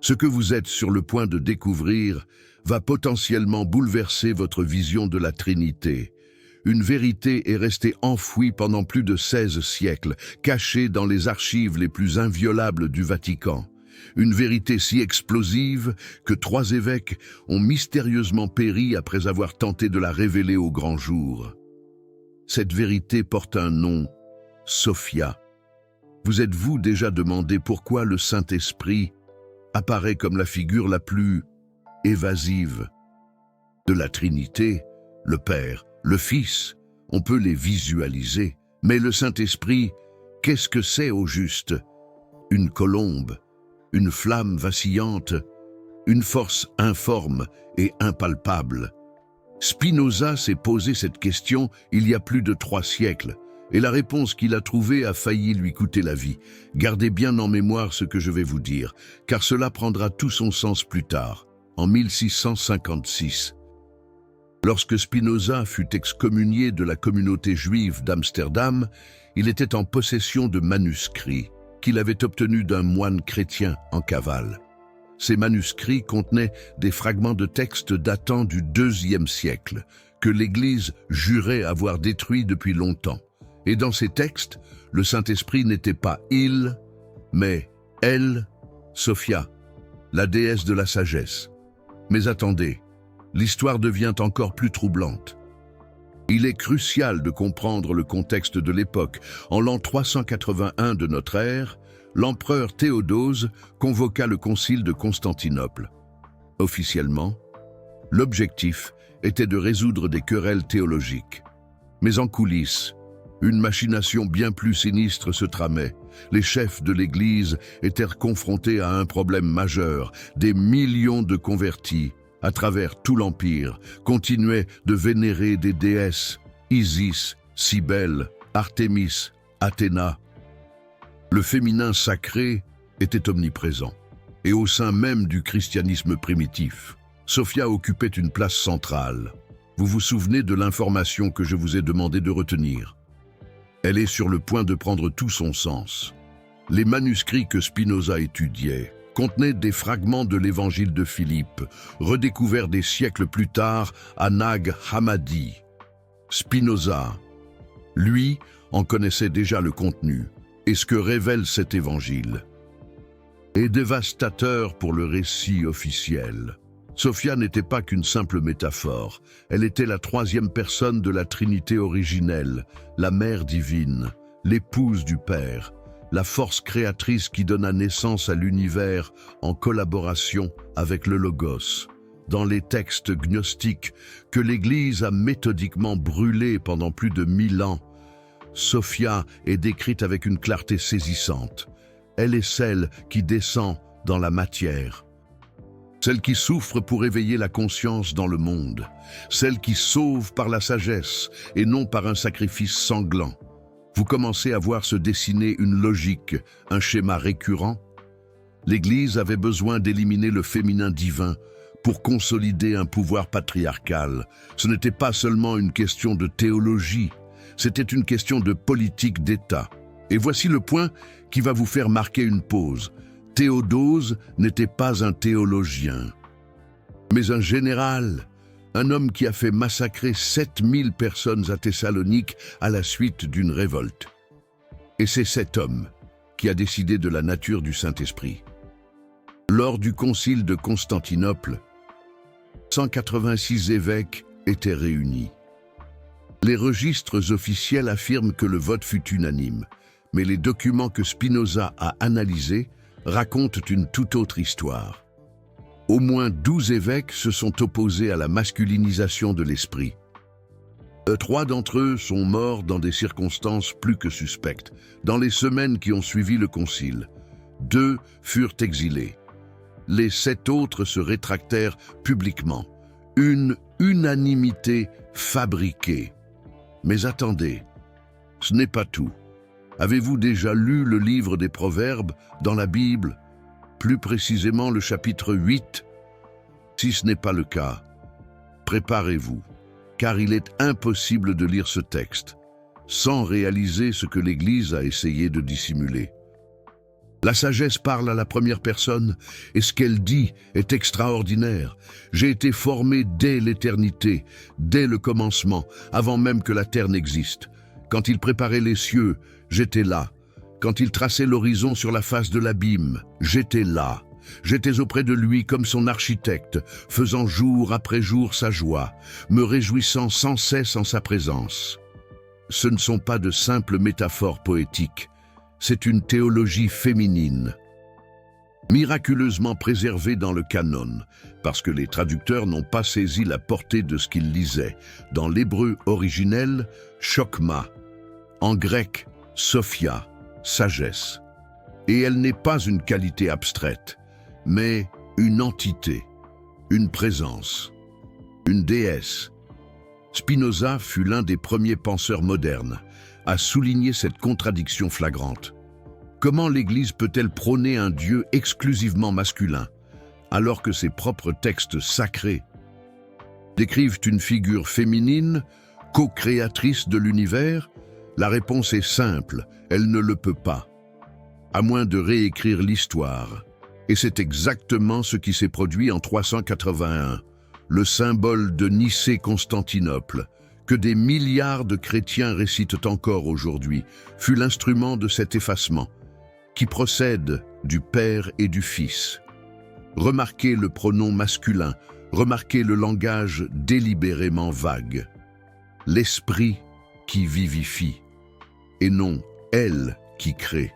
Ce que vous êtes sur le point de découvrir va potentiellement bouleverser votre vision de la Trinité. Une vérité est restée enfouie pendant plus de 16 siècles, cachée dans les archives les plus inviolables du Vatican. Une vérité si explosive que 3 évêques ont mystérieusement péri après avoir tenté de la révéler au grand jour. Cette vérité porte un nom, Sophia. Vous êtes-vous déjà demandé pourquoi le Saint-Esprit apparaît comme la figure la plus évasive de la Trinité? Le Père, le Fils, on peut les visualiser, mais le Saint-Esprit, qu'est-ce que c'est au juste? Une colombe, une flamme vacillante, une force informe et impalpable. Spinoza s'est posé cette question il y a plus de 3 siècles, et la réponse qu'il a trouvée a failli lui coûter la vie. Gardez bien en mémoire ce que je vais vous dire, car cela prendra tout son sens plus tard, en 1656. Lorsque Spinoza fut excommunié de la communauté juive d'Amsterdam, il était en possession de manuscrits qu'il avait obtenus d'un moine chrétien en cavale. Ces manuscrits contenaient des fragments de textes datant du IIe siècle, que l'Église jurait avoir détruits depuis longtemps. Et dans ces textes, le Saint-Esprit n'était pas il, mais elle, Sophia, la déesse de la sagesse. Mais attendez, l'histoire devient encore plus troublante. Il est crucial de comprendre le contexte de l'époque. En l'an 381 de notre ère, l'empereur Théodose convoqua le concile de Constantinople. Officiellement, l'objectif était de résoudre des querelles théologiques. Mais en coulisses, une machination bien plus sinistre se tramait. Les chefs de l'Église étaient confrontés à un problème majeur. Des millions de convertis, à travers tout l'Empire, continuaient de vénérer des déesses, Isis, Cybèle, Artémis, Athéna. Le féminin sacré était omniprésent, et au sein même du christianisme primitif, Sophia occupait une place centrale. Vous vous souvenez de l'information que je vous ai demandé de retenir? Elle est sur le point de prendre tout son sens. Les manuscrits que Spinoza étudiait contenaient des fragments de l'évangile de Philippe, redécouverts des siècles plus tard à Nag Hammadi. Spinoza, lui, en connaissait déjà le contenu, et ce que révèle cet évangile est dévastateur pour le récit officiel. Sophia n'était pas qu'une simple métaphore, elle était la 3e personne de la Trinité originelle, la Mère divine, l'épouse du Père, la force créatrice qui donna naissance à l'univers en collaboration avec le Logos. Dans les textes gnostiques que l'Église a méthodiquement brûlés pendant plus de 1000 ans, Sophia est décrite avec une clarté saisissante. Elle est celle qui descend dans la matière, celle qui souffre pour éveiller la conscience dans le monde, celle qui sauve par la sagesse et non par un sacrifice sanglant. Vous commencez à voir se dessiner une logique, un schéma récurrent. L'Église avait besoin d'éliminer le féminin divin pour consolider un pouvoir patriarcal. Ce n'était pas seulement une question de théologie, c'était une question de politique d'État. Et voici le point qui va vous faire marquer une pause. Théodose n'était pas un théologien, mais un général, un homme qui a fait massacrer 7000 personnes à Thessalonique à la suite d'une révolte. Et c'est cet homme qui a décidé de la nature du Saint-Esprit. Lors du concile de Constantinople, 186 évêques étaient réunis. Les registres officiels affirment que le vote fut unanime, mais les documents que Spinoza a analysés racontent une toute autre histoire. Au moins 12 évêques se sont opposés à la masculinisation de l'esprit. 3 d'entre eux sont morts dans des circonstances plus que suspectes, dans les semaines qui ont suivi le concile. 2 furent exilés. Les 7 autres se rétractèrent publiquement. Une unanimité fabriquée. Mais attendez, ce n'est pas tout. Avez-vous déjà lu le livre des Proverbes dans la Bible, plus précisément le chapitre 8? Si ce n'est pas le cas, préparez-vous, car il est impossible de lire ce texte sans réaliser ce que l'Église a essayé de dissimuler. La sagesse parle à la première personne, et ce qu'elle dit est extraordinaire. J'ai été formé dès l'éternité, dès le commencement, avant même que la terre n'existe. Quand il préparait les cieux, j'étais là. Quand il traçait l'horizon sur la face de l'abîme, j'étais là. J'étais auprès de lui comme son architecte, faisant jour après jour sa joie, me réjouissant sans cesse en sa présence. Ce ne sont pas de simples métaphores poétiques. C'est une théologie féminine, miraculeusement préservée dans le canon, parce que les traducteurs n'ont pas saisi la portée de ce qu'ils lisaient. Dans l'hébreu originel, chokma, en grec, sophia, sagesse. Et elle n'est pas une qualité abstraite, mais une entité, une présence, une déesse. Spinoza fut l'un des premiers penseurs modernes à souligner cette contradiction flagrante. Comment l'Église peut-elle prôner un Dieu exclusivement masculin, alors que ses propres textes sacrés décrivent une figure féminine, co-créatrice de l'univers? La réponse est simple, elle ne le peut pas, à moins de réécrire l'histoire. Et c'est exactement ce qui s'est produit en 381, le symbole de Nicée-Constantinople, que des milliards de chrétiens récitent encore aujourd'hui, fut l'instrument de cet effacement, qui procède du Père et du Fils. Remarquez le pronom masculin, remarquez le langage délibérément vague. L'esprit qui vivifie, et non elle qui crée.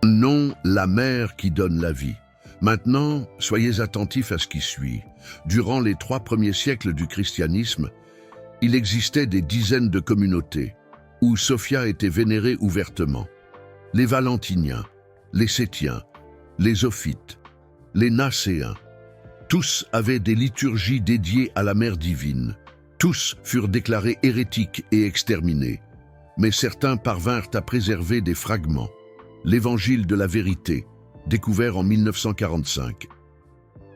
Non la mère qui donne la vie. Maintenant, soyez attentifs à ce qui suit. Durant les 3 premiers siècles du christianisme, il existait des dizaines de communautés où Sophia était vénérée ouvertement. Les Valentiniens, les Sétiens, les Ophites, les Nacéens, tous avaient des liturgies dédiées à la Mère divine. Tous furent déclarés hérétiques et exterminés, mais certains parvinrent à préserver des fragments. L'Évangile de la vérité, découvert en 1945.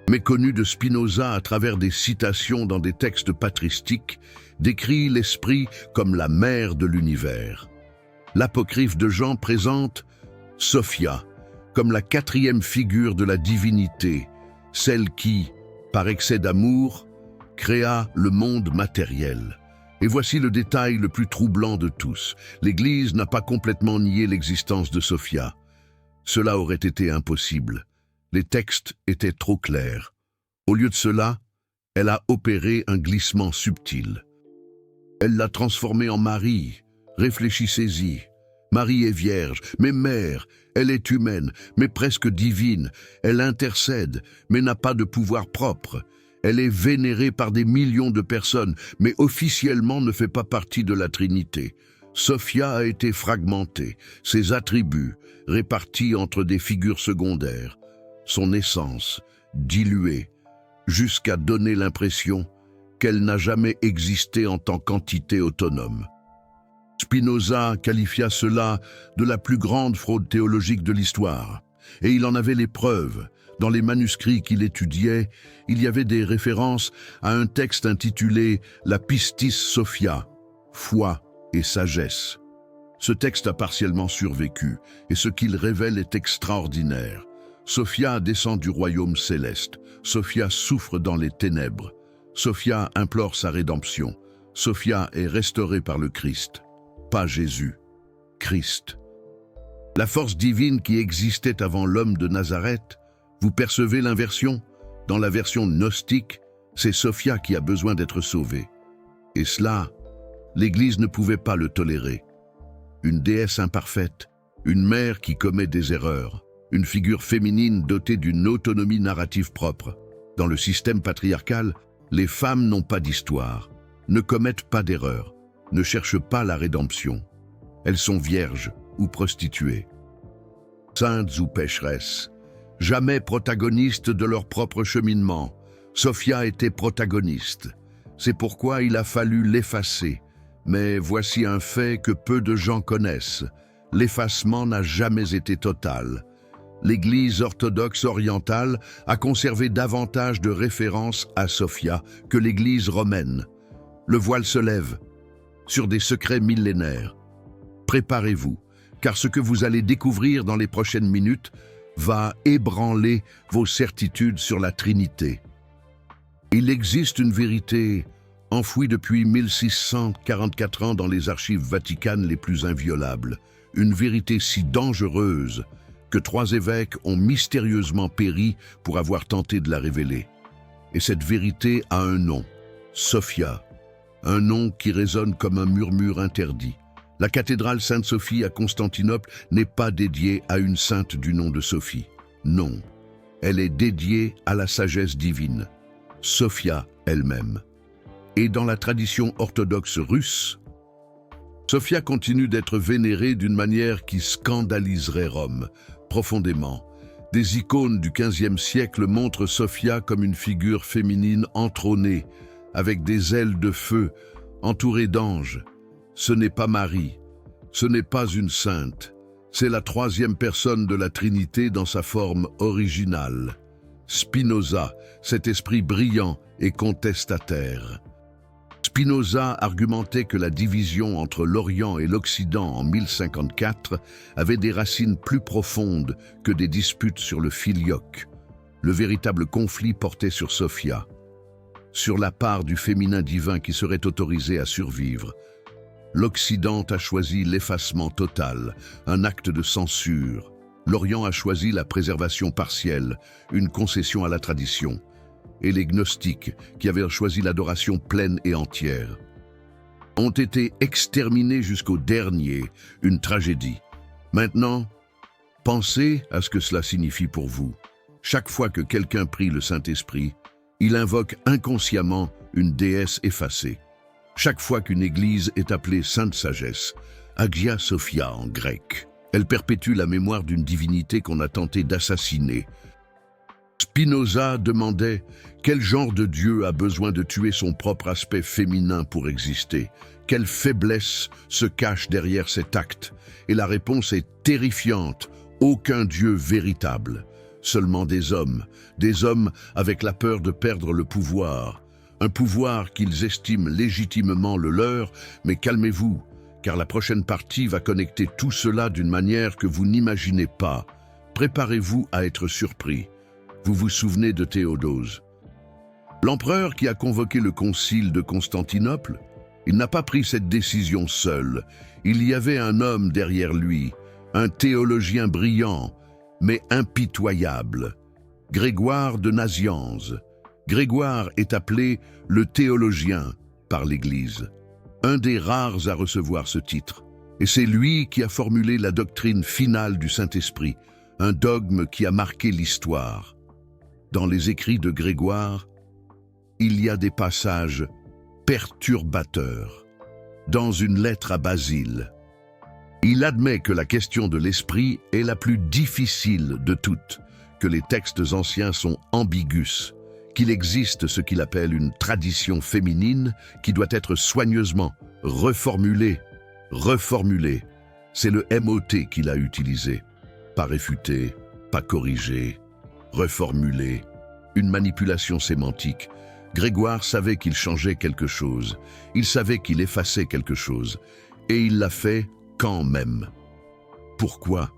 Méconnu de Spinoza à travers des citations dans des textes patristiques, décrit l'esprit comme la mère de l'univers. L'apocryphe de Jean présente Sophia comme la 4e figure de la divinité, celle qui, par excès d'amour, créa le monde matériel. Et voici le détail le plus troublant de tous. L'Église n'a pas complètement nié l'existence de Sophia. Cela aurait été impossible. Les textes étaient trop clairs. Au lieu de cela, elle a opéré un glissement subtil. Elle l'a transformée en Marie. Réfléchissez-y. Marie est vierge, mais mère. Elle est humaine, mais presque divine. Elle intercède, mais n'a pas de pouvoir propre. Elle est vénérée par des millions de personnes, mais officiellement ne fait pas partie de la Trinité. Sophia a été fragmentée, ses attributs répartis entre des figures secondaires, son essence diluée, jusqu'à donner l'impression qu'elle n'a jamais existé en tant qu'entité autonome. Spinoza qualifia cela de la plus grande fraude théologique de l'histoire, et il en avait les preuves. Dans les manuscrits qu'il étudiait, il y avait des références à un texte intitulé « La Pistis Sophia », foi et sagesse. Ce texte a partiellement survécu, et ce qu'il révèle est extraordinaire. Sophia descend du royaume céleste. Sophia souffre dans les ténèbres. Sophia implore sa rédemption. Sophia est restaurée par le Christ. Pas Jésus, Christ. La force divine qui existait avant l'homme de Nazareth. Vous percevez l'inversion? Dans la version gnostique, c'est Sophia qui a besoin d'être sauvée. Et cela, l'Église ne pouvait pas le tolérer. Une déesse imparfaite, une mère qui commet des erreurs, une figure féminine dotée d'une autonomie narrative propre. Dans le système patriarcal, les femmes n'ont pas d'histoire, ne commettent pas d'erreurs, ne cherchent pas la rédemption. Elles sont vierges ou prostituées, saintes ou pécheresses, jamais protagonistes de leur propre cheminement. Sophia était protagoniste. C'est pourquoi il a fallu l'effacer. Mais voici un fait que peu de gens connaissent. L'effacement n'a jamais été total. L'Église orthodoxe orientale a conservé davantage de références à Sophia que l'Église romaine. Le voile se lève sur des secrets millénaires. Préparez-vous, car ce que vous allez découvrir dans les prochaines minutes va ébranler vos certitudes sur la Trinité. Il existe une vérité enfouie depuis 1644 ans dans les archives vaticanes les plus inviolables, une vérité si dangereuse que 3 évêques ont mystérieusement péri pour avoir tenté de la révéler. Et cette vérité a un nom, Sophia, un nom qui résonne comme un murmure interdit. La cathédrale Sainte-Sophie à Constantinople n'est pas dédiée à une sainte du nom de Sophie. Non, elle est dédiée à la sagesse divine, Sophia elle-même. Et dans la tradition orthodoxe russe, Sophia continue d'être vénérée d'une manière qui scandaliserait Rome profondément. Des icônes du XVe siècle montrent Sophia comme une figure féminine entrônée, avec des ailes de feu, entourée d'anges. Ce n'est pas Marie, ce n'est pas une sainte, c'est la 3e personne de la Trinité dans sa forme originale. Spinoza, cet esprit brillant et contestataire. Spinoza argumentait que la division entre l'Orient et l'Occident en 1054 avait des racines plus profondes que des disputes sur le filioque. Le véritable conflit portait sur Sophia, sur la part du féminin divin qui serait autorisé à survivre. L'Occident a choisi l'effacement total, un acte de censure. L'Orient a choisi la préservation partielle, une concession à la tradition. Et les gnostiques, qui avaient choisi l'adoration pleine et entière, ont été exterminés jusqu'au dernier, une tragédie. Maintenant, pensez à ce que cela signifie pour vous. Chaque fois que quelqu'un prie le Saint-Esprit, il invoque inconsciemment une déesse effacée. Chaque fois qu'une église est appelée Sainte Sagesse, Hagia Sophia en grec, elle perpétue la mémoire d'une divinité qu'on a tenté d'assassiner. Spinoza demandait quel genre de Dieu a besoin de tuer son propre aspect féminin pour exister. Quelle faiblesse se cache derrière cet acte? Et la réponse est terrifiante. Aucun Dieu véritable. Seulement des hommes avec la peur de perdre le pouvoir. Un pouvoir qu'ils estiment légitimement le leur, mais calmez-vous, car la prochaine partie va connecter tout cela d'une manière que vous n'imaginez pas. Préparez-vous à être surpris. Vous vous souvenez de Théodose, l'empereur qui a convoqué le concile de Constantinople? Il n'a pas pris cette décision seul. Il y avait un homme derrière lui, un théologien brillant, mais impitoyable, Grégoire de Nazianze. Grégoire est appelé le théologien par l'Église, un des rares à recevoir ce titre. Et c'est lui qui a formulé la doctrine finale du Saint-Esprit, un dogme qui a marqué l'histoire. Dans les écrits de Grégoire, il y a des passages perturbateurs. Dans une lettre à Basile, il admet que la question de l'esprit est la plus difficile de toutes, que les textes anciens sont ambigus, qu'il existe ce qu'il appelle une tradition féminine qui doit être soigneusement reformulée. C'est le MOT qu'il a utilisé. Pas réfuté, pas corrigé, reformulé, une manipulation sémantique. Grégoire savait qu'il changeait quelque chose, il savait qu'il effaçait quelque chose, et il l'a fait quand même. Pourquoi?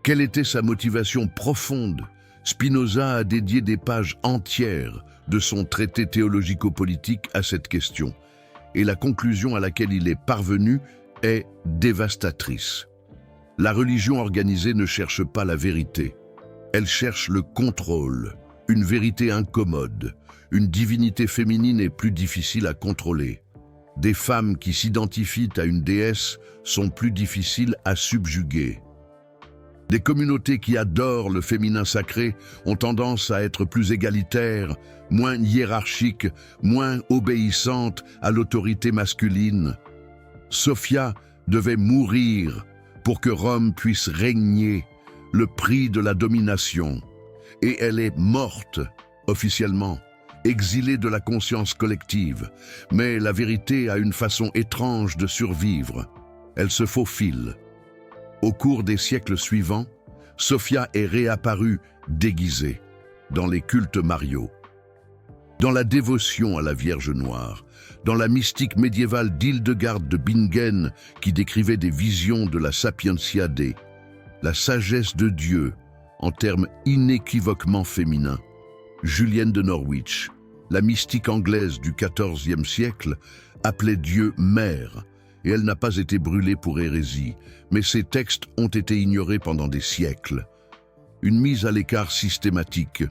Quelle était sa motivation profonde? Spinoza a dédié des pages entières de son traité théologico-politique à cette question, et la conclusion à laquelle il est parvenu est dévastatrice. La religion organisée ne cherche pas la vérité. Elle cherche le contrôle, une vérité incommode. Une divinité féminine est plus difficile à contrôler. Des femmes qui s'identifient à une déesse sont plus difficiles à subjuguer. Des communautés qui adorent le féminin sacré ont tendance à être plus égalitaires, moins hiérarchiques, moins obéissantes à l'autorité masculine. Sophia devait mourir pour que Rome puisse régner, le prix de la domination. Et elle est morte, officiellement, exilée de la conscience collective. Mais la vérité a une façon étrange de survivre. Elle se faufile. Au cours des siècles suivants, Sophia est réapparue déguisée dans les cultes mariaux. Dans la dévotion à la Vierge Noire, dans la mystique médiévale d'Hildegarde de Bingen qui décrivait des visions de la Sapientia Dei, la sagesse de Dieu en termes inéquivoquement féminins. Julienne de Norwich, la mystique anglaise du XIVe siècle, appelait Dieu mère, et elle n'a pas été brûlée pour hérésie, mais ses textes ont été ignorés pendant des siècles. Une mise à l'écart systématique.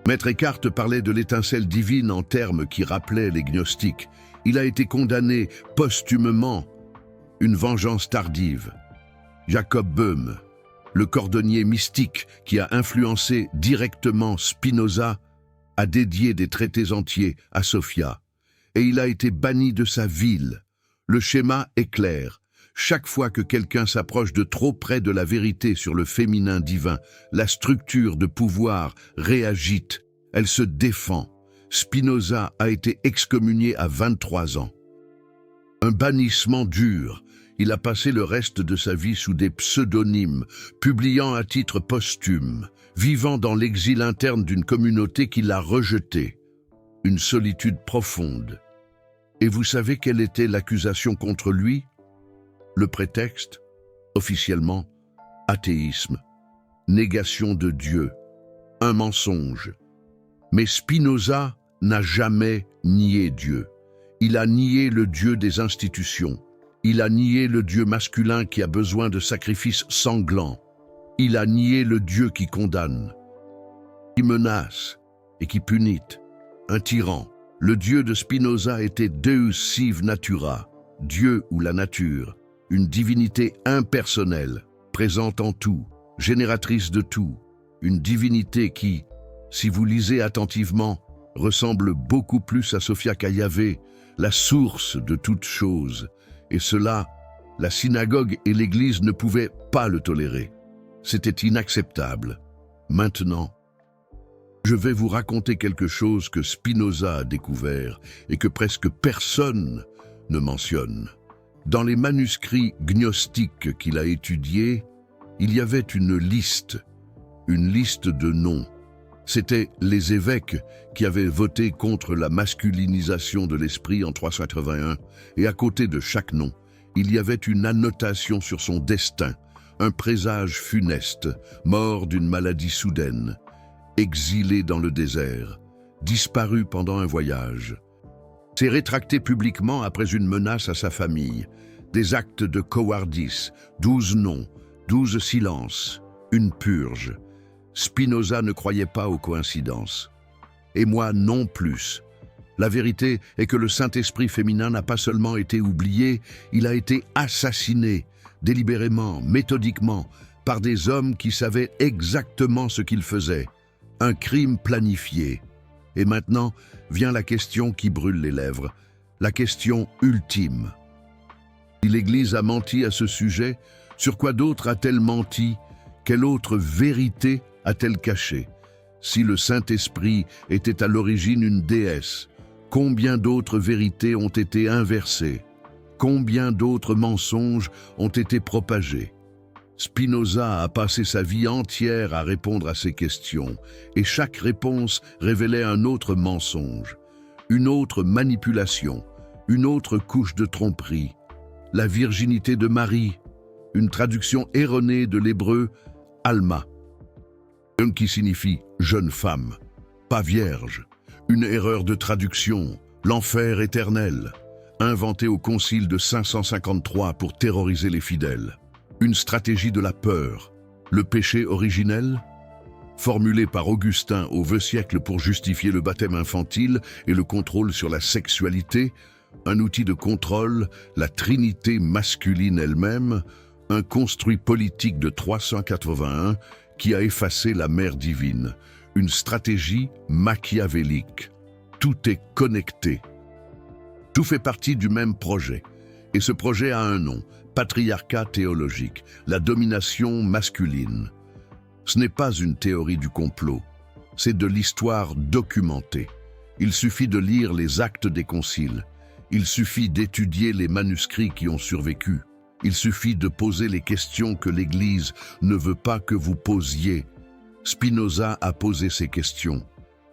Maître Eckhart parlait de l'étincelle divine en termes qui rappelaient les gnostiques. Il a été condamné posthumement. Une vengeance tardive. Jacob Böhme, le cordonnier mystique qui a influencé directement Spinoza, a dédié des traités entiers à Sophia. Et il a été banni de sa ville. Le schéma est clair. Chaque fois que quelqu'un s'approche de trop près de la vérité sur le féminin divin, la structure de pouvoir réagite, elle se défend. Spinoza a été excommunié à 23 ans. Un bannissement dur. Il a passé le reste de sa vie sous des pseudonymes, publiant à titre posthume, vivant dans l'exil interne d'une communauté qui l'a rejeté. Une solitude profonde. Et vous savez quelle était l'accusation contre lui? Le prétexte, officiellement, athéisme, négation de Dieu, un mensonge. Mais Spinoza n'a jamais nié Dieu. Il a nié le Dieu des institutions. Il a nié le Dieu masculin qui a besoin de sacrifices sanglants. Il a nié le Dieu qui condamne, qui menace et qui punit. Un tyran. Le Dieu de Spinoza était Deus sive natura, Dieu ou la nature. Une divinité impersonnelle, présente en tout, génératrice de tout. Une divinité qui, si vous lisez attentivement, ressemble beaucoup plus à Sophia qu'à Yahvé, la source de toute chose. Et cela, la synagogue et l'Église ne pouvaient pas le tolérer. C'était inacceptable. Maintenant, je vais vous raconter quelque chose que Spinoza a découvert et que presque personne ne mentionne. Dans les manuscrits gnostiques qu'il a étudiés, il y avait une liste de noms. C'étaient les évêques qui avaient voté contre la masculinisation de l'esprit en 381, et à côté de chaque nom, il y avait une annotation sur son destin, un présage funeste, mort d'une maladie soudaine, exilé dans le désert, disparu pendant un voyage. S'est rétracté publiquement après une menace à sa famille, des actes de cowardice, 12 noms, 12 silences, une purge. Spinoza ne croyait pas aux coïncidences. Et moi non plus. La vérité est que le Saint-Esprit féminin n'a pas seulement été oublié, il a été assassiné, délibérément, méthodiquement, par des hommes qui savaient exactement ce qu'ils faisaient. Un crime planifié. Et maintenant vient la question qui brûle les lèvres, la question ultime. Si l'Église a menti à ce sujet, sur quoi d'autre a-t-elle menti? Quelle autre vérité a-t-elle cachée? Si le Saint-Esprit était à l'origine une déesse, combien d'autres vérités ont été inversées? Combien d'autres mensonges ont été propagés? Spinoza a passé sa vie entière à répondre à ces questions, et chaque réponse révélait un autre mensonge, une autre manipulation, une autre couche de tromperie. La virginité de Marie, une traduction erronée de l'hébreu « Alma », qui signifie « jeune femme », pas vierge, une erreur de traduction, l'enfer éternel, inventé au concile de 553 pour terroriser les fidèles. Une stratégie de la peur, le péché originel, formulé par Augustin au XIe siècle pour justifier le baptême infantile et le contrôle sur la sexualité, un outil de contrôle, la trinité masculine elle-même, un construit politique de 381 qui a effacé la mère divine, une stratégie machiavélique. Tout est connecté. Tout fait partie du même projet. Et ce projet a un nom, patriarcat théologique, la domination masculine. Ce n'est pas une théorie du complot, c'est de l'histoire documentée. Il suffit de lire les actes des conciles. Il suffit d'étudier les manuscrits qui ont survécu. Il suffit de poser les questions que l'Église ne veut pas que vous posiez. Spinoza a posé ces questions.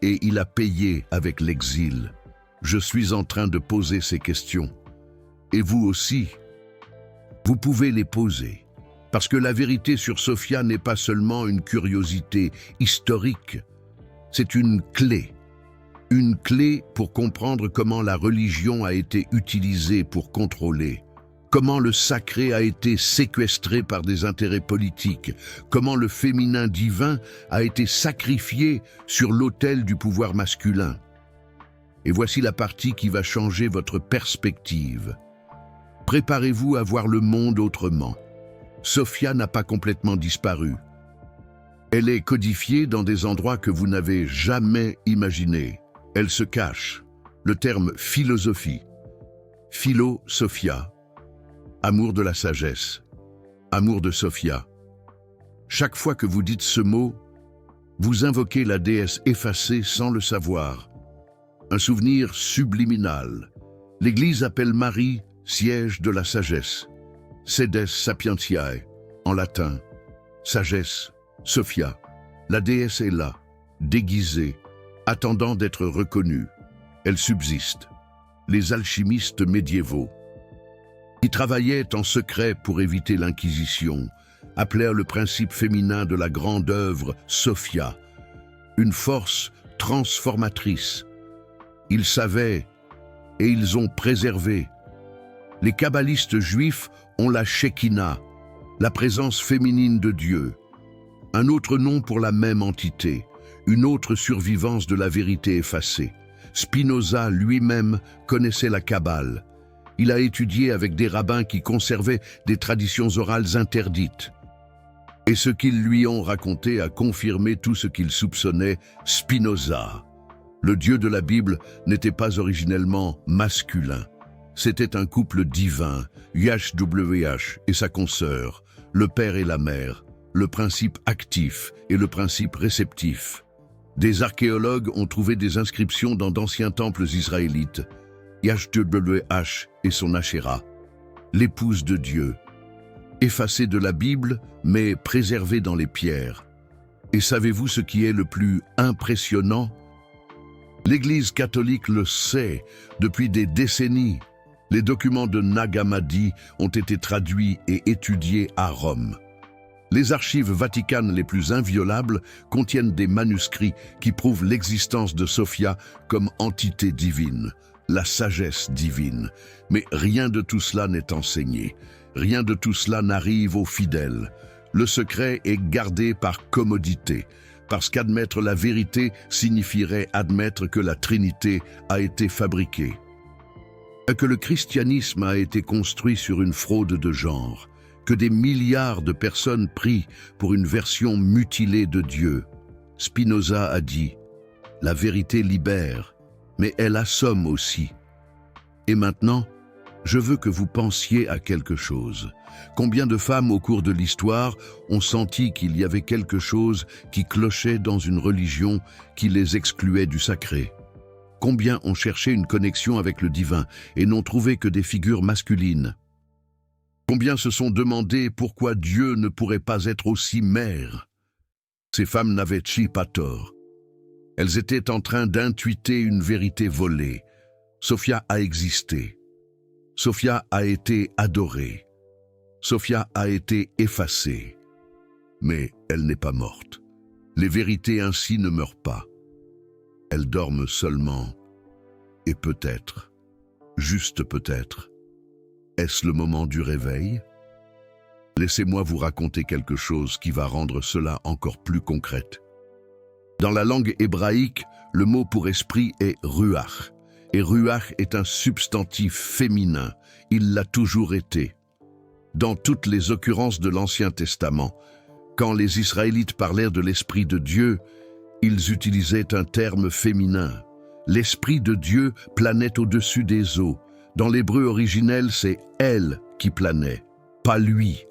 et il a payé avec l'exil. Je suis en train de poser ces questions. Et vous aussi, vous pouvez les poser. Parce que la vérité sur Sophia n'est pas seulement une curiosité historique, c'est une clé. Une clé pour comprendre comment la religion a été utilisée pour contrôler, comment le sacré a été séquestré par des intérêts politiques, comment le féminin divin a été sacrifié sur l'autel du pouvoir masculin. Et voici la partie qui va changer votre perspective. Préparez-vous à voir le monde autrement. Sophia n'a pas complètement disparu. Elle est codifiée dans des endroits que vous n'avez jamais imaginés. Elle se cache. Le terme philosophie. Philo-Sophia. Amour de la sagesse. Amour de Sophia. Chaque fois que vous dites ce mot, vous invoquez la déesse effacée sans le savoir. Un souvenir subliminal. L'Église appelle Marie siège de la sagesse. Sedes sapientiae, en latin. Sagesse, Sophia. La déesse est là, déguisée, attendant d'être reconnue. Elle subsiste. Les alchimistes médiévaux, qui travaillaient en secret pour éviter l'Inquisition, appelèrent le principe féminin de la grande œuvre Sophia, une force transformatrice. Ils savaient et ils ont préservé. Les kabbalistes juifs ont la Shekinah, la présence féminine de Dieu, un autre nom pour la même entité, une autre survivance de la vérité effacée. Spinoza lui-même connaissait la Kabbale. Il a étudié avec des rabbins qui conservaient des traditions orales interdites. Et ce qu'ils lui ont raconté a confirmé tout ce qu'il soupçonnait. Spinoza, le Dieu de la Bible, n'était pas originellement masculin. C'était un couple divin, YHWH et sa consoeur, le père et la mère, le principe actif et le principe réceptif. Des archéologues ont trouvé des inscriptions dans d'anciens temples israélites, YHWH et son Ashéra, l'épouse de Dieu, effacée de la Bible mais préservée dans les pierres. Et savez-vous ce qui est le plus impressionnant? L'Église catholique le sait depuis des décennies. Les documents de Nag Hammadi ont été traduits et étudiés à Rome. Les archives vaticanes les plus inviolables contiennent des manuscrits qui prouvent l'existence de Sophia comme entité divine, la sagesse divine. Mais rien de tout cela n'est enseigné. Rien de tout cela n'arrive aux fidèles. Le secret est gardé par commodité, parce qu'admettre la vérité signifierait admettre que la Trinité a été fabriquée, que le christianisme a été construit sur une fraude de genre, que des milliards de personnes prient pour une version mutilée de Dieu. Spinoza a dit « La vérité libère, mais elle assomme aussi. » Et maintenant, je veux que vous pensiez à quelque chose. Combien de femmes au cours de l'histoire ont senti qu'il y avait quelque chose qui clochait dans une religion qui les excluait du sacré? Combien ont cherché une connexion avec le divin et n'ont trouvé que des figures masculines? Combien se sont demandé pourquoi Dieu ne pourrait pas être aussi mère? Ces femmes n'avaient pas tort. Elles étaient en train d'intuiter une vérité volée. Sophia a existé. Sophia a été adorée. Sophia a été effacée. Mais elle n'est pas morte. Les vérités ainsi ne meurent pas. Elles dorment seulement. Et peut-être, juste peut-être, est-ce le moment du réveil? Laissez-moi vous raconter quelque chose qui va rendre cela encore plus concrète. Dans la langue hébraïque, le mot pour esprit est ruach. Et ruach est un substantif féminin. Il l'a toujours été. Dans toutes les occurrences de l'Ancien Testament, quand les Israélites parlèrent de l'Esprit de Dieu, ils utilisaient un terme féminin. L'Esprit de Dieu planait au-dessus des eaux. Dans l'hébreu originel, c'est « elle » qui planait, pas lui.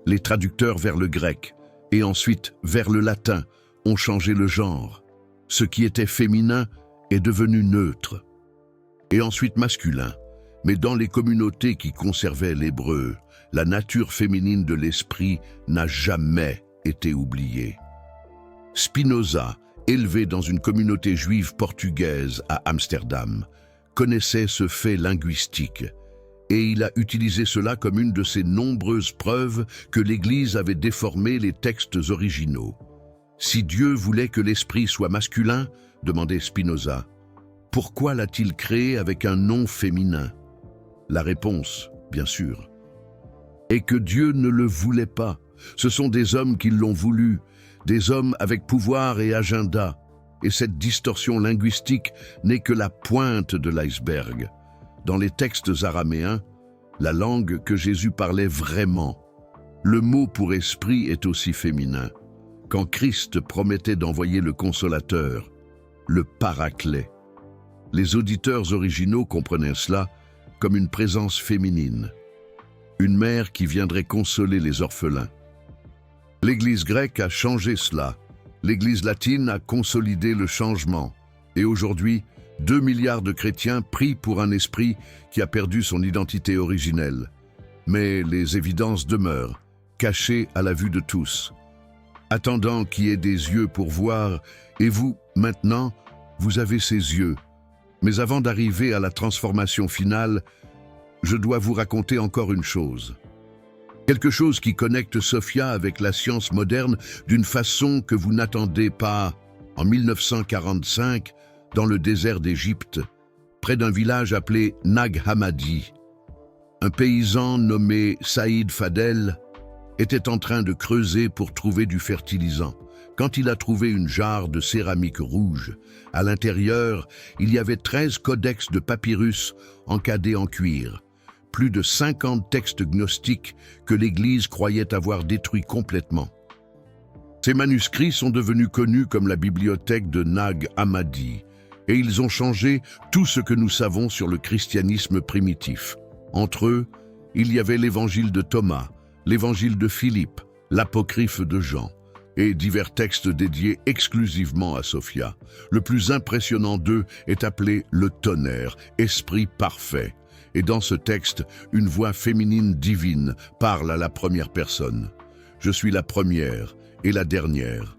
Les traducteurs vers le grec, et ensuite vers le latin, ont changé le genre. Ce qui était féminin est devenu neutre. Et ensuite masculin. Mais dans les communautés qui conservaient l'hébreu, la nature féminine de l'esprit n'a jamais été oubliée. Spinoza, élevé dans une communauté juive portugaise à Amsterdam, connaissait ce fait linguistique, et il a utilisé cela comme une de ses nombreuses preuves que l'Église avait déformé les textes originaux. Si Dieu voulait que l'esprit soit masculin, demandait Spinoza, pourquoi l'a-t-il créé avec un nom féminin? La réponse, bien sûr, est que Dieu ne le voulait pas. Ce sont des hommes qui l'ont voulu, des hommes avec pouvoir et agenda. Et cette distorsion linguistique n'est que la pointe de l'iceberg. Dans les textes araméens, la langue que Jésus parlait vraiment, le mot pour esprit est aussi féminin. Quand Christ promettait d'envoyer le Consolateur, le Paraclet, les auditeurs originaux comprenaient cela comme une présence féminine, une mère qui viendrait consoler les orphelins. L'Église grecque a changé cela. L'Église latine a consolidé le changement. Et aujourd'hui, 2 milliards de chrétiens prient pour un esprit qui a perdu son identité originelle. Mais les évidences demeurent, cachées à la vue de tous. Attendant qu'il y ait des yeux pour voir, et vous, maintenant, vous avez ces yeux. Mais avant d'arriver à la transformation finale, je dois vous raconter encore une chose. Quelque chose qui connecte Sophia avec la science moderne d'une façon que vous n'attendez pas. En 1945, dans le désert d'Égypte, près d'un village appelé Nag Hammadi, un paysan nommé Saïd Fadel était en train de creuser pour trouver du fertilisant. Quand il a trouvé une jarre de céramique rouge, à l'intérieur, il y avait 13 codex de papyrus encadrés en cuir. Plus de 50 textes gnostiques que l'Église croyait avoir détruits complètement. Ces manuscrits sont devenus connus comme la bibliothèque de Nag Hammadi, et ils ont changé tout ce que nous savons sur le christianisme primitif. Entre eux, il y avait l'évangile de Thomas, l'évangile de Philippe, l'apocryphe de Jean, et divers textes dédiés exclusivement à Sophia. Le plus impressionnant d'eux est appelé le tonnerre, esprit parfait. Et dans ce texte, une voix féminine divine parle à la première personne. Je suis la première et la dernière.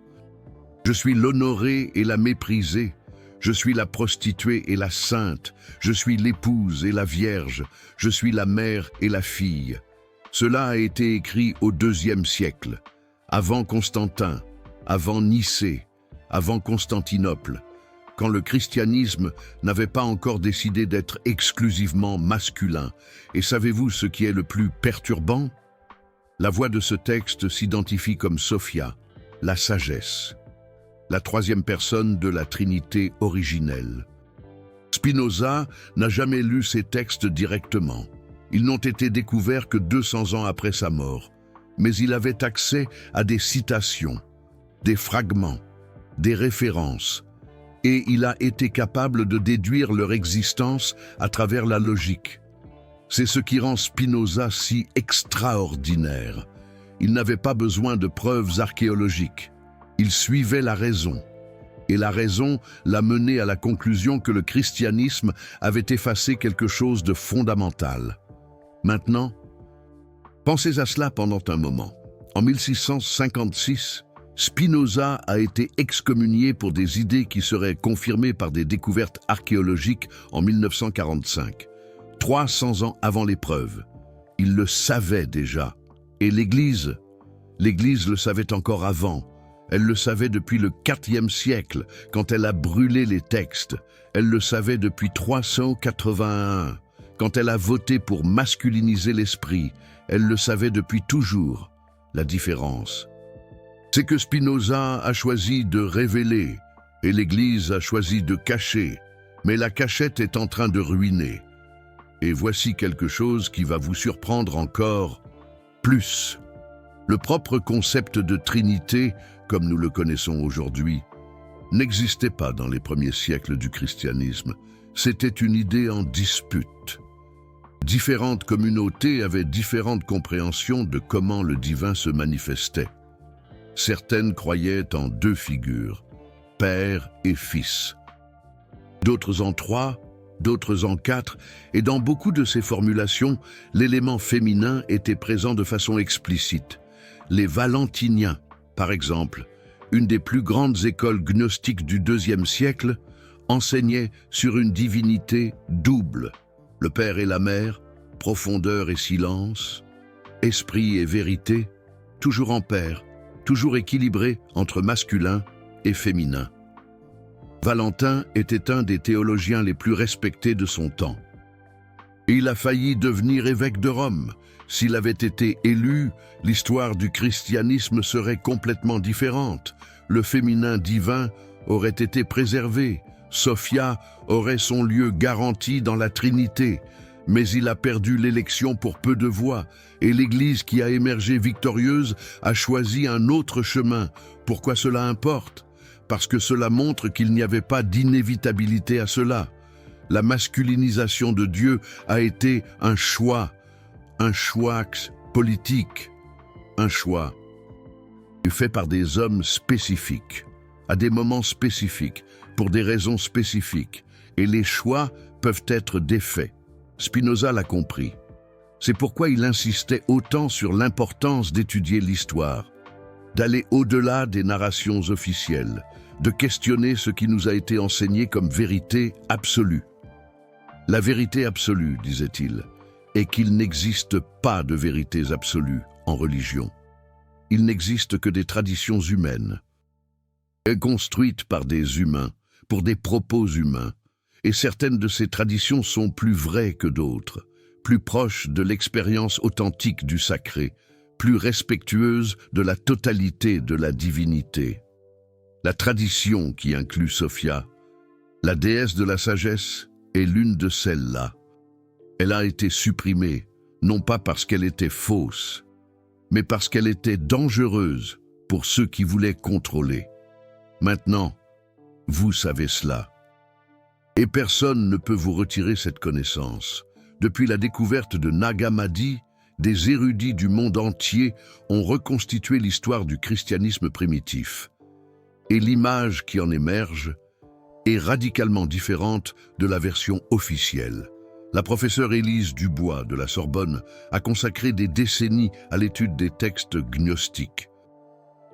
Je suis l'honorée et la méprisée. Je suis la prostituée et la sainte. Je suis l'épouse et la vierge. Je suis la mère et la fille. Cela a été écrit au IIe siècle, avant Constantin, avant Nicée, avant Constantinople, quand le christianisme n'avait pas encore décidé d'être exclusivement masculin. Et savez-vous ce qui est le plus perturbant? La voix de ce texte s'identifie comme Sophia, la sagesse, la troisième personne de la Trinité originelle. Spinoza n'a jamais lu ces textes directement. Ils n'ont été découverts que 200 ans après sa mort. Mais il avait accès à des citations, des fragments, des références, et il a été capable de déduire leur existence à travers la logique. C'est ce qui rend Spinoza si extraordinaire. Il n'avait pas besoin de preuves archéologiques. Il suivait la raison. Et la raison l'a mené à la conclusion que le christianisme avait effacé quelque chose de fondamental. Maintenant, pensez à cela pendant un moment. En 1656, Spinoza a été excommunié pour des idées qui seraient confirmées par des découvertes archéologiques en 1945, 300 ans avant l'épreuve. Il le savait déjà. Et l'Église le savait encore avant. Elle le savait depuis le IVe siècle, quand elle a brûlé les textes. Elle le savait depuis 381, quand elle a voté pour masculiniser l'esprit. Elle le savait depuis toujours. La différence, c'est que Spinoza a choisi de révéler et l'Église a choisi de cacher. Mais la cachette est en train de ruiner. Et voici quelque chose qui va vous surprendre encore plus. Le propre concept de Trinité, comme nous le connaissons aujourd'hui, n'existait pas dans les premiers siècles du christianisme. C'était une idée en dispute. Différentes communautés avaient différentes compréhensions de comment le divin se manifestait. Certaines croyaient en 2 figures, Père et Fils. D'autres en 3, d'autres en 4, et dans beaucoup de ces formulations, l'élément féminin était présent de façon explicite. Les Valentiniens, par exemple, une des plus grandes écoles gnostiques du IIe siècle, enseignait sur une divinité double, le Père et la Mère, profondeur et silence, esprit et vérité, toujours en paire, toujours équilibré entre masculin et féminin. Valentin était un des théologiens les plus respectés de son temps. Il a failli devenir évêque de Rome. S'il avait été élu, l'histoire du christianisme serait complètement différente. Le féminin divin aurait été préservé. Sophia aurait son lieu garanti dans la Trinité. Mais il a perdu l'élection pour peu de voix, et l'Église qui a émergé victorieuse a choisi un autre chemin. Pourquoi cela importe? Parce que cela montre qu'il n'y avait pas d'inévitabilité à cela. La masculinisation de Dieu a été un choix politique, un choix fait par des hommes spécifiques, à des moments spécifiques, pour des raisons spécifiques, et les choix peuvent être défaits. Spinoza l'a compris. C'est pourquoi il insistait autant sur l'importance d'étudier l'histoire, d'aller au-delà des narrations officielles, de questionner ce qui nous a été enseigné comme vérité absolue. La vérité absolue, disait-il, est qu'il n'existe pas de vérités absolues en religion. Il n'existe que des traditions humaines, construites par des humains, pour des propos humains, et certaines de ces traditions sont plus vraies que d'autres, plus proches de l'expérience authentique du sacré, plus respectueuses de la totalité de la divinité. La tradition qui inclut Sophia, la déesse de la sagesse, est l'une de celles-là. Elle a été supprimée, non pas parce qu'elle était fausse, mais parce qu'elle était dangereuse pour ceux qui voulaient contrôler. Maintenant, vous savez cela. Et personne ne peut vous retirer cette connaissance. Depuis la découverte de Nag Hammadi, des érudits du monde entier ont reconstitué l'histoire du christianisme primitif. Et l'image qui en émerge est radicalement différente de la version officielle. La professeure Élise Dubois de la Sorbonne a consacré des décennies à l'étude des textes gnostiques.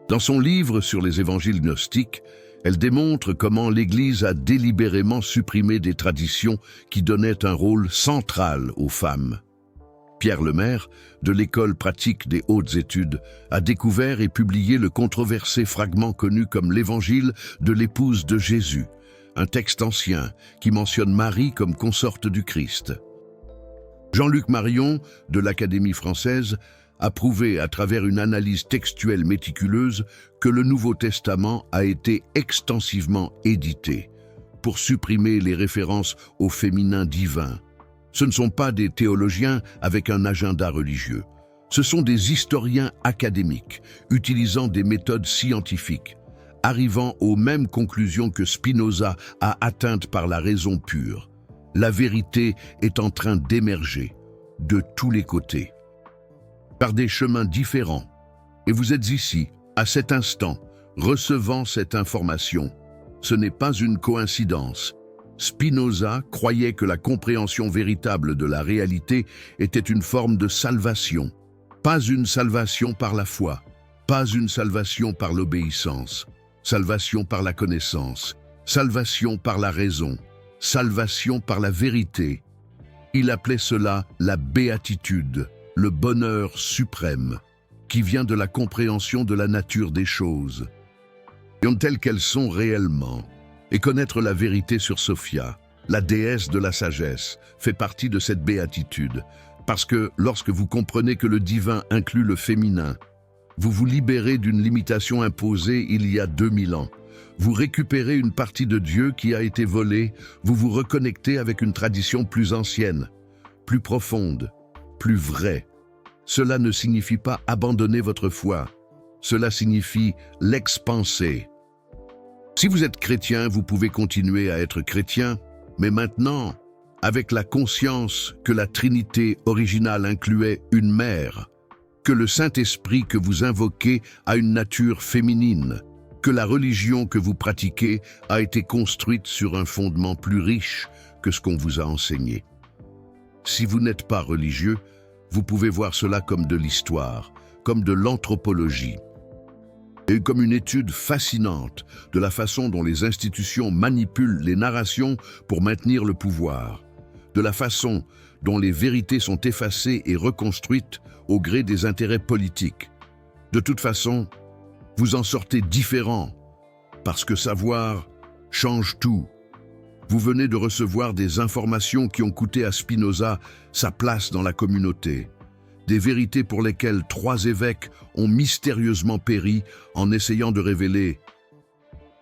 Dans son livre sur les évangiles gnostiques, elle démontre comment l'Église a délibérément supprimé des traditions qui donnaient un rôle central aux femmes. Pierre Lemaire, de l'École pratique des hautes études, a découvert et publié le controversé fragment connu comme l'Évangile de l'épouse de Jésus, un texte ancien qui mentionne Marie comme consorte du Christ. Jean-Luc Marion, de l'Académie française, a prouvé à travers une analyse textuelle méticuleuse que le Nouveau Testament a été extensivement édité pour supprimer les références au féminin divin. Ce ne sont pas des théologiens avec un agenda religieux. Ce sont des historiens académiques, utilisant des méthodes scientifiques, arrivant aux mêmes conclusions que Spinoza a atteintes par la raison pure. La vérité est en train d'émerger de tous les côtés, par des chemins différents. Et vous êtes ici, à cet instant, recevant cette information. Ce n'est pas une coïncidence. Spinoza croyait que la compréhension véritable de la réalité était une forme de salvation. Pas une salvation par la foi, pas une salvation par l'obéissance, salvation par la connaissance, salvation par la raison, salvation par la vérité. Il appelait cela la béatitude, le bonheur suprême, qui vient de la compréhension de la nature des choses, telles qu'elles sont réellement. Et connaître la vérité sur Sophia, la déesse de la sagesse, fait partie de cette béatitude, parce que lorsque vous comprenez que le divin inclut le féminin, vous vous libérez d'une limitation imposée il y a 2000 ans. Vous récupérez une partie de Dieu qui a été volée, vous vous reconnectez avec une tradition plus ancienne, plus profonde, plus vraie. Cela ne signifie pas abandonner votre foi, cela signifie l'expanser. Si vous êtes chrétien, vous pouvez continuer à être chrétien, mais maintenant, avec la conscience que la Trinité originale incluait une mère, que le Saint-Esprit que vous invoquez a une nature féminine, que la religion que vous pratiquez a été construite sur un fondement plus riche que ce qu'on vous a enseigné. Si vous n'êtes pas religieux, vous pouvez voir cela comme de l'histoire, comme de l'anthropologie. et comme une étude fascinante de la façon dont les institutions manipulent les narrations pour maintenir le pouvoir, de la façon dont les vérités sont effacées et reconstruites au gré des intérêts politiques. De toute façon, vous en sortez différent, parce que savoir change tout. Vous venez de recevoir des informations qui ont coûté à Spinoza sa place dans la communauté, des vérités pour lesquelles 3 évêques ont mystérieusement péri en essayant de révéler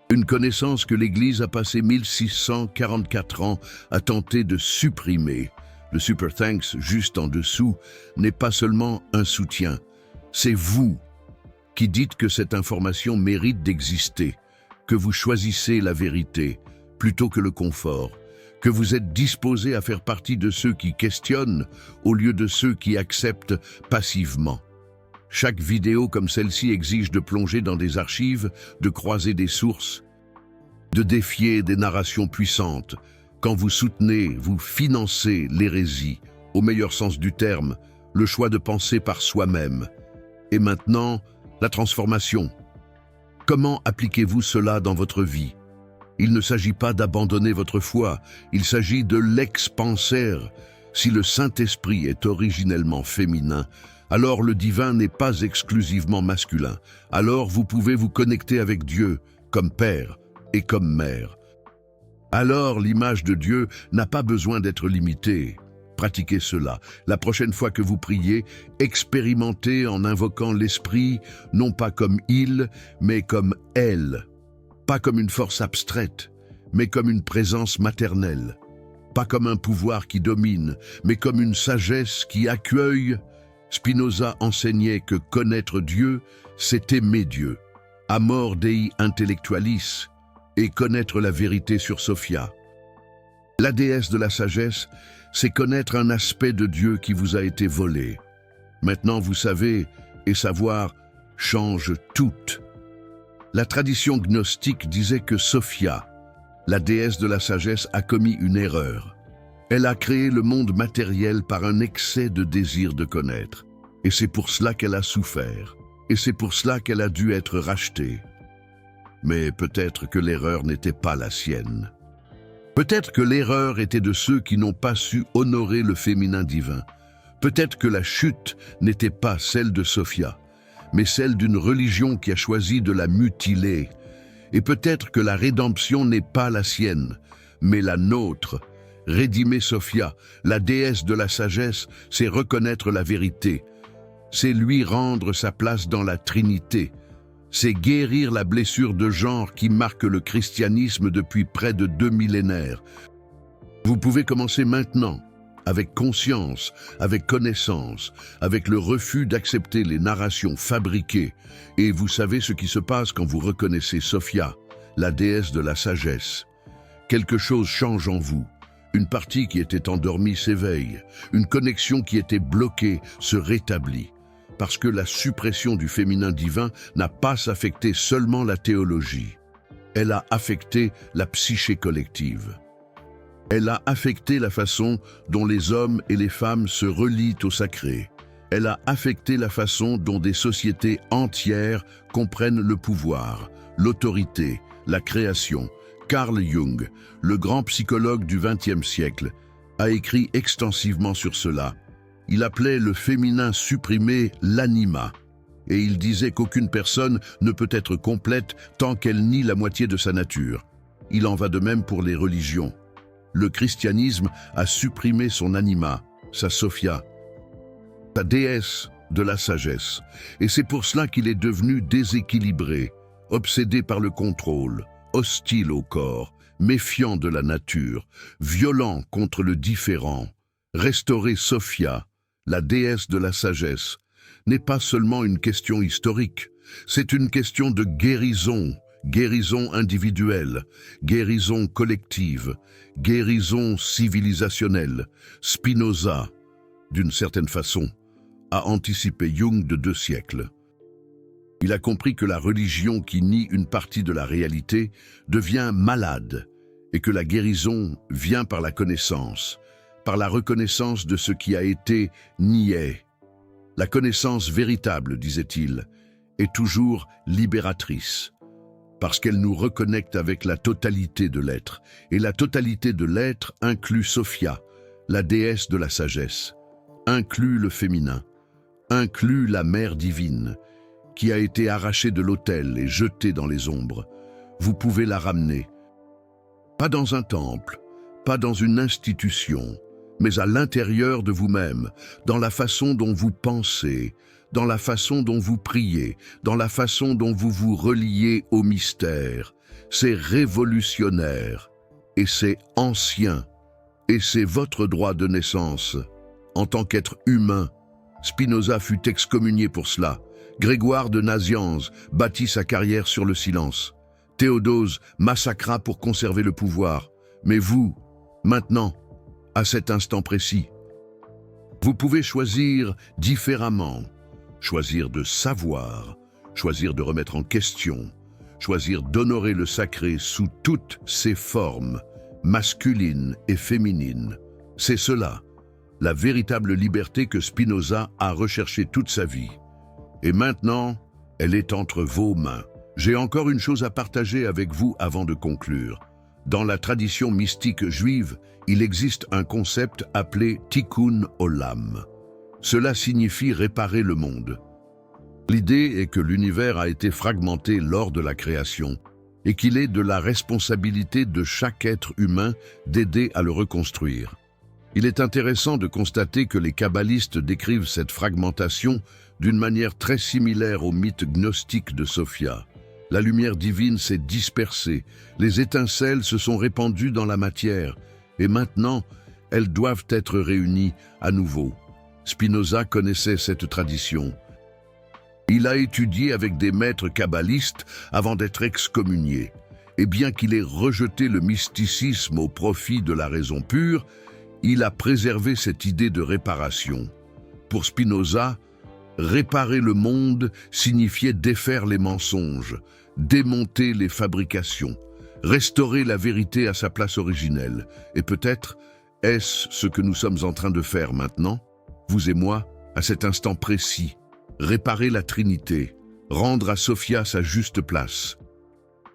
une connaissance que l'Église a passé 1644 ans à tenter de supprimer. Le Super Thanks, juste en dessous, n'est pas seulement un soutien, c'est vous qui dites que cette information mérite d'exister, que vous choisissez la vérité plutôt que le confort, que vous êtes disposé à faire partie de ceux qui questionnent au lieu de ceux qui acceptent passivement. Chaque vidéo comme celle-ci exige de plonger dans des archives, de croiser des sources, de défier des narrations puissantes. Quand vous soutenez, vous financez l'hérésie, au meilleur sens du terme, le choix de penser par soi-même. Et maintenant, la transformation. Comment appliquez-vous cela dans votre vie? Il ne s'agit pas d'abandonner votre foi, il s'agit de l'expanser. Si le Saint-Esprit est originellement féminin, alors le divin n'est pas exclusivement masculin. Alors vous pouvez vous connecter avec Dieu, comme Père et comme Mère. Alors l'image de Dieu n'a pas besoin d'être limitée. Pratiquez cela. La prochaine fois que vous priez, expérimentez en invoquant l'Esprit, non pas comme il, mais comme elle. Pas comme une force abstraite, mais comme une présence maternelle. Pas comme un pouvoir qui domine, mais comme une sagesse qui accueille. Spinoza enseignait que connaître Dieu, c'est aimer Dieu. Amor Dei intellectualis, et connaître la vérité sur Sophia. La déesse de la sagesse, c'est connaître un aspect de Dieu qui vous a été volé. Maintenant vous savez, et savoir change tout. La tradition gnostique disait que Sophia, la déesse de la sagesse, a commis une erreur. Elle a créé le monde matériel par un excès de désir de connaître. Et c'est pour cela qu'elle a souffert. Et c'est pour cela qu'elle a dû être rachetée. Mais peut-être que l'erreur n'était pas la sienne. Peut-être que l'erreur était de ceux qui n'ont pas su honorer le féminin divin. Peut-être que la chute n'était pas celle de Sophia, mais celle d'une religion qui a choisi de la mutiler. Et peut-être que la rédemption n'est pas la sienne, mais la nôtre. Rédimer Sophia, la déesse de la sagesse, c'est reconnaître la vérité. C'est lui rendre sa place dans la Trinité. C'est guérir la blessure de genre qui marque le christianisme depuis près de 2 millénaires. Vous pouvez commencer maintenant, avec conscience, avec connaissance, avec le refus d'accepter les narrations fabriquées. Et vous savez ce qui se passe quand vous reconnaissez Sophia, la déesse de la sagesse. Quelque chose change en vous. Une partie qui était endormie s'éveille. Une connexion qui était bloquée se rétablit. Parce que la suppression du féminin divin n'a pas affecté seulement la théologie. Elle a affecté la psyché collective. Elle a affecté la façon dont les hommes et les femmes se relient au sacré. Elle a affecté la façon dont des sociétés entières comprennent le pouvoir, l'autorité, la création. Carl Jung, le grand psychologue du XXe siècle, a écrit extensivement sur cela. Il appelait le féminin supprimé l'anima, et il disait qu'aucune personne ne peut être complète tant qu'elle nie la moitié de sa nature. Il en va de même pour les religions. Le christianisme a supprimé son anima, sa Sophia, sa déesse de la sagesse, et c'est pour cela qu'il est devenu déséquilibré, obsédé par le contrôle, hostile au corps, méfiant de la nature, violent contre le différent. Restaurer Sophia, la déesse de la sagesse, n'est pas seulement une question historique, c'est une question de guérison, guérison individuelle, guérison collective, guérison civilisationnelle. Spinoza, d'une certaine façon, a anticipé Jung de 2 siècles. Il a compris que la religion qui nie une partie de la réalité devient malade et que la guérison vient par la connaissance, par la reconnaissance de ce qui a été nié. La connaissance véritable, disait-il, est toujours libératrice, parce qu'elle nous reconnecte avec la totalité de l'être, et la totalité de l'être inclut Sophia, la déesse de la sagesse, inclut le féminin, inclut la mère divine, qui a été arrachée de l'autel et jetée dans les ombres. Vous pouvez la ramener, pas dans un temple, pas dans une institution, mais à l'intérieur de vous-même, dans la façon dont vous pensez, dans la façon dont vous priez, dans la façon dont vous vous reliez au mystère. C'est révolutionnaire, et c'est ancien, et c'est votre droit de naissance. En tant qu'être humain, Spinoza fut excommunié pour cela. Grégoire de Nazianze bâtit sa carrière sur le silence. Théodose massacra pour conserver le pouvoir. Mais vous, maintenant, à cet instant précis, vous pouvez choisir différemment. Choisir de savoir, choisir de remettre en question, choisir d'honorer le sacré sous toutes ses formes, masculines et féminines. C'est cela, la véritable liberté que Spinoza a recherchée toute sa vie. Et maintenant, elle est entre vos mains. J'ai encore une chose à partager avec vous avant de conclure. Dans la tradition mystique juive, il existe un concept appelé Tikkun Olam. Cela signifie réparer le monde. L'idée est que l'univers a été fragmenté lors de la création et qu'il est de la responsabilité de chaque être humain d'aider à le reconstruire. Il est intéressant de constater que les kabbalistes décrivent cette fragmentation d'une manière très similaire au mythe gnostique de Sophia. La lumière divine s'est dispersée, les étincelles se sont répandues dans la matière, et maintenant, elles doivent être réunies à nouveau. Spinoza connaissait cette tradition. Il a étudié avec des maîtres kabbalistes avant d'être excommunié. Et bien qu'il ait rejeté le mysticisme au profit de la raison pure, il a préservé cette idée de réparation. Pour Spinoza, réparer le monde signifiait défaire les mensonges, démonter les fabrications, restaurer la vérité à sa place originelle. Et peut-être, est-ce ce que nous sommes en train de faire maintenant, vous et moi, à cet instant précis, réparer la Trinité, rendre à Sophia sa juste place.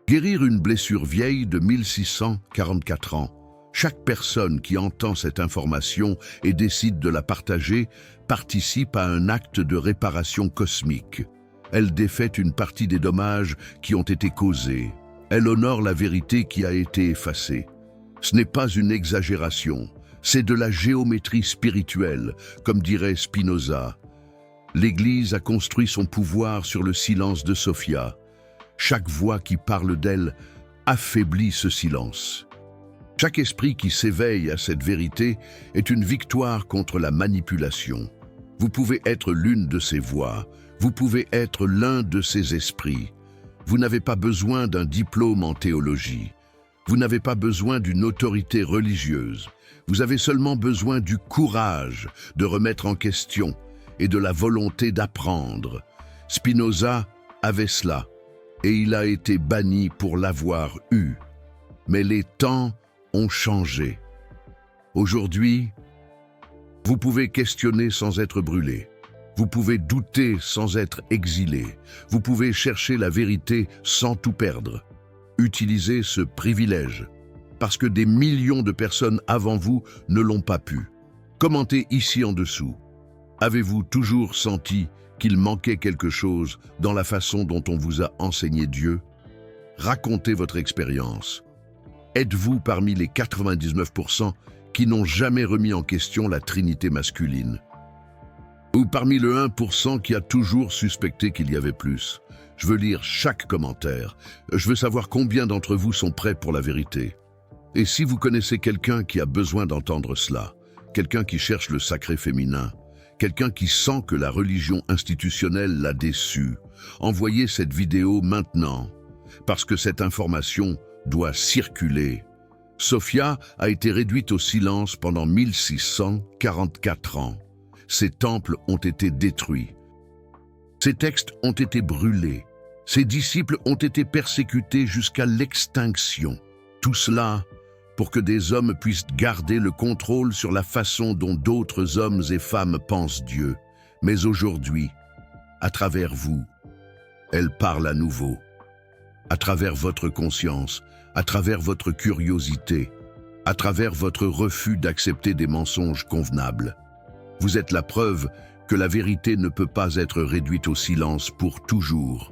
Guérir une blessure vieille de 1644 ans. Chaque personne qui entend cette information et décide de la partager participe à un acte de réparation cosmique. Elle défait une partie des dommages qui ont été causés. Elle honore la vérité qui a été effacée. Ce n'est pas une exagération, c'est de la géométrie spirituelle, comme dirait Spinoza. L'Église a construit son pouvoir sur le silence de Sophia. Chaque voix qui parle d'elle affaiblit ce silence. Chaque esprit qui s'éveille à cette vérité est une victoire contre la manipulation. Vous pouvez être l'une de ces voix, vous pouvez être l'un de ces esprits. Vous n'avez pas besoin d'un diplôme en théologie. Vous n'avez pas besoin d'une autorité religieuse. Vous avez seulement besoin du courage de remettre en question et de la volonté d'apprendre. Spinoza avait cela, et il a été banni pour l'avoir eu. Mais les temps ont changé. Aujourd'hui, vous pouvez questionner sans être brûlé. Vous pouvez douter sans être exilé. Vous pouvez chercher la vérité sans tout perdre. Utilisez ce privilège, parce que des millions de personnes avant vous ne l'ont pas pu. Commentez ici en dessous. Avez-vous toujours senti qu'il manquait quelque chose dans la façon dont on vous a enseigné Dieu? Racontez votre expérience. Êtes-vous parmi les 99% qui n'ont jamais remis en question la Trinité masculine? Ou parmi le 1% qui a toujours suspecté qu'il y avait plus? Je veux lire chaque commentaire. Je veux savoir combien d'entre vous sont prêts pour la vérité. Et si vous connaissez quelqu'un qui a besoin d'entendre cela, quelqu'un qui cherche le sacré féminin, quelqu'un qui sent que la religion institutionnelle l'a déçu, envoyez cette vidéo maintenant, parce que cette information doit circuler. Sophia a été réduite au silence pendant 1644 ans. Ses temples ont été détruits. Ses textes ont été brûlés. Ses disciples ont été persécutés jusqu'à l'extinction. Tout cela pour que des hommes puissent garder le contrôle sur la façon dont d'autres hommes et femmes pensent Dieu. Mais aujourd'hui, à travers vous, elle parle à nouveau. À travers votre conscience, à travers votre curiosité, à travers votre refus d'accepter des mensonges convenables. Vous êtes la preuve que la vérité ne peut pas être réduite au silence pour toujours.